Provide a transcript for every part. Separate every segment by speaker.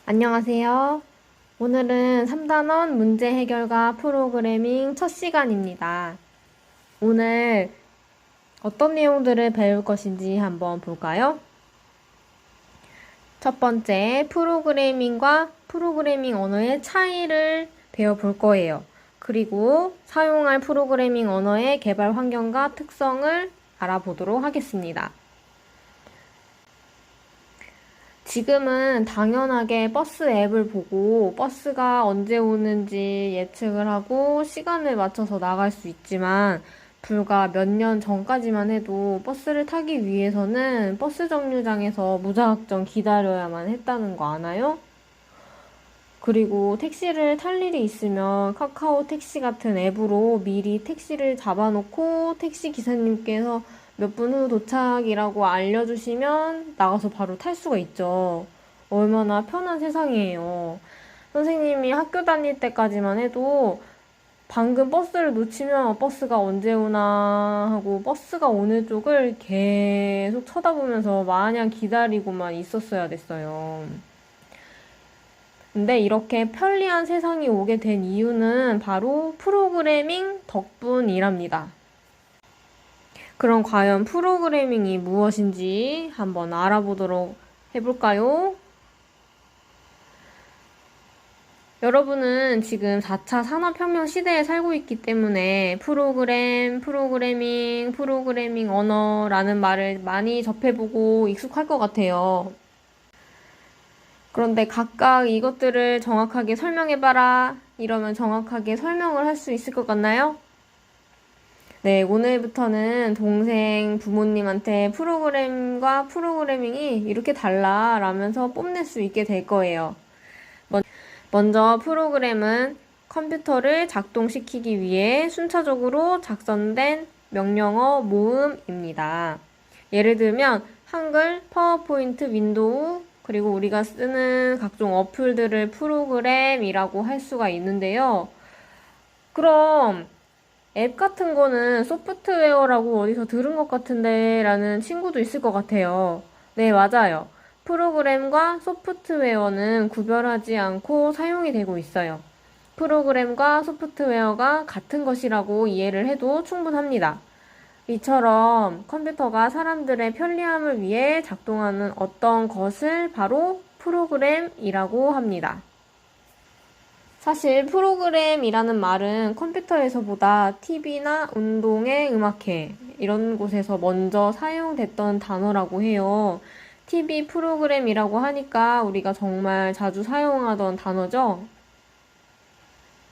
Speaker 1: 안녕하세요. 오늘은 3단원 문제 해결과 프로그래밍 첫 시간입니다. 오늘 어떤 내용들을 배울 것인지 한번 볼까요? 첫 번째, 프로그래밍과 프로그래밍 언어의 차이를 배워볼 거예요. 그리고 사용할 프로그래밍 언어의 개발 환경과 특성을 알아보도록 하겠습니다. 지금은 당연하게 버스 앱을 보고 버스가 언제 오는지 예측을 하고 시간을 맞춰서 나갈 수 있지만 불과 몇 년 전까지만 해도 버스를 타기 위해서는 버스 정류장에서 무작정 기다려야만 했다는 거 아나요? 그리고 택시를 탈 일이 있으면 카카오 택시 같은 앱으로 미리 택시를 잡아놓고 택시 기사님께서 몇 분 후 도착이라고 알려주시면 나가서 바로 탈 수가 있죠. 얼마나 편한 세상이에요. 선생님이 학교 다닐 때까지만 해도 방금 버스를 놓치면 버스가 언제 오나 하고 버스가 오는 쪽을 계속 쳐다보면서 마냥 기다리고만 있었어야 됐어요. 근데 이렇게 편리한 세상이 오게 된 이유는 바로 프로그래밍 덕분이랍니다. 그럼 과연 프로그래밍이 무엇인지 한번 알아보도록 해볼까요? 여러분은 지금 4차 산업혁명 시대에 살고 있기 때문에 프로그래밍 언어라는 말을 많이 접해보고 익숙할 것 같아요. 그런데 각각 이것들을 정확하게 설명해봐라 이러면 정확하게 설명을 할 수 있을 것 같나요? 네, 오늘부터는 동생 부모님한테 프로그램과 프로그래밍이 이렇게 달라 라면서 뽐낼 수 있게 될 거예요. 먼저 프로그램은 컴퓨터를 작동시키기 위해 순차적으로 작성된 명령어 모음입니다. 예를 들면 한글, 파워포인트, 윈도우, 그리고 우리가 쓰는 각종 어플들을 프로그램이라고 할 수가 있는데요. 그럼 앱 같은 거는 소프트웨어라고 어디서 들은 것 같은데 라는 친구도 있을 것 같아요. 네, 맞아요. 프로그램과 소프트웨어는 구별하지 않고 사용이 되고 있어요. 프로그램과 소프트웨어가 같은 것이라고 이해를 해도 충분합니다. 이처럼 컴퓨터가 사람들의 편리함을 위해 작동하는 어떤 것을 바로 프로그램이라고 합니다. 사실 프로그램이라는 말은 컴퓨터에서보다 TV나 운동회, 음악회 이런 곳에서 먼저 사용됐던 단어라고 해요. TV 프로그램이라고 하니까 우리가 정말 자주 사용하던 단어죠.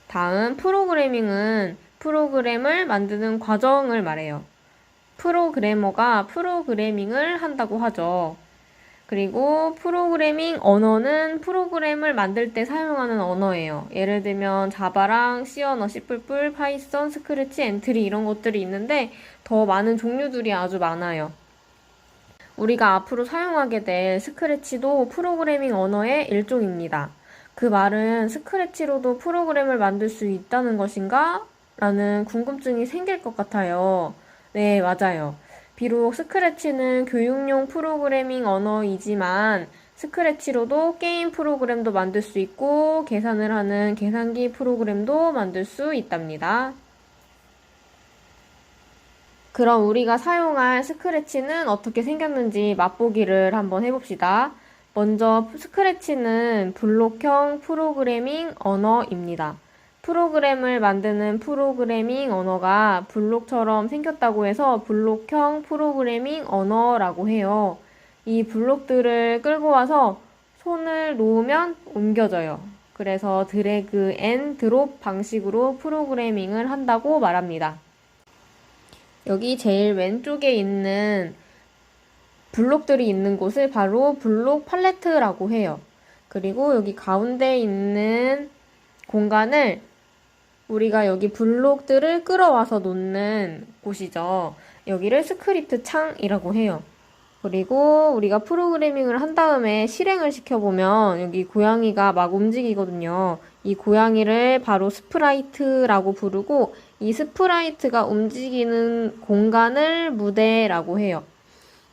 Speaker 1: 다음 프로그래밍은 프로그램을 만드는 과정을 말해요. 프로그래머가 프로그래밍을 한다고 하죠. 그리고 프로그래밍 언어는 프로그램을 만들 때 사용하는 언어예요. 예를 들면 자바랑 C 언어, C++, 파이썬, 스크래치, 엔트리 이런 것들이 있는데 더 많은 종류들이 아주 많아요. 우리가 앞으로 사용하게 될 스크래치도 프로그래밍 언어의 일종입니다. 그 말은 스크래치로도 프로그램을 만들 수 있다는 것인가? 라는 궁금증이 생길 것 같아요. 네, 맞아요. 비록 스크래치는 교육용 프로그래밍 언어이지만 스크래치로도 게임 프로그램도 만들 수 있고 계산을 하는 계산기 프로그램도 만들 수 있답니다. 그럼 우리가 사용할 스크래치는 어떻게 생겼는지 맛보기를 한번 해봅시다. 먼저 스크래치는 블록형 프로그래밍 언어입니다. 프로그램을 만드는 프로그래밍 언어가 블록처럼 생겼다고 해서 블록형 프로그래밍 언어라고 해요. 이 블록들을 끌고 와서 손을 놓으면 옮겨져요. 그래서 드래그 앤 드롭 방식으로 프로그래밍을 한다고 말합니다. 여기 제일 왼쪽에 있는 블록들이 있는 곳을 바로 블록 팔레트라고 해요. 그리고 여기 가운데 있는 공간을 우리가 여기 블록들을 끌어와서 놓는 곳이죠. 여기를 스크립트 창이라고 해요. 그리고 우리가 프로그래밍을 한 다음에 실행을 시켜보면 여기 고양이가 막 움직이거든요. 이 고양이를 바로 스프라이트라고 부르고 이 스프라이트가 움직이는 공간을 무대라고 해요.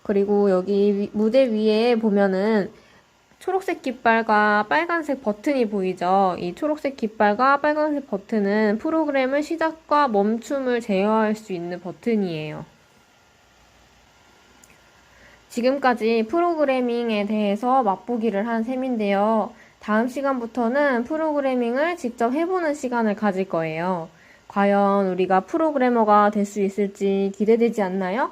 Speaker 1: 그리고 여기 무대 위에 보면은 초록색 깃발과 빨간색 버튼이 보이죠? 이 초록색 깃발과 빨간색 버튼은 프로그램의 시작과 멈춤을 제어할 수 있는 버튼이에요. 지금까지 프로그래밍에 대해서 맛보기를 한 셈인데요. 다음 시간부터는 프로그래밍을 직접 해보는 시간을 가질 거예요. 과연 우리가 프로그래머가 될 수 있을지 기대되지 않나요?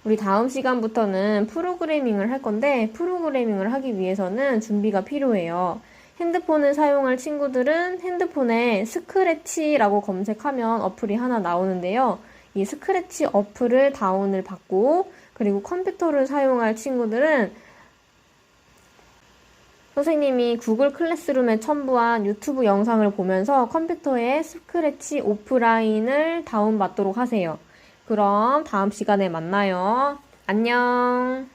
Speaker 1: 우리 다음 시간부터는 프로그래밍을 할 건데 프로그래밍을 하기 위해서는 준비가 필요해요. 핸드폰을 사용할 친구들은 핸드폰에 스크래치라고 검색하면 어플이 하나 나오는데요. 이 스크래치 어플을 다운을 받고 그리고 컴퓨터를 사용할 친구들은 선생님이 구글 클래스룸에 첨부한 유튜브 영상을 보면서 컴퓨터에 스크래치 오프라인을 다운받도록 하세요. 그럼 다음 시간에 만나요. 안녕.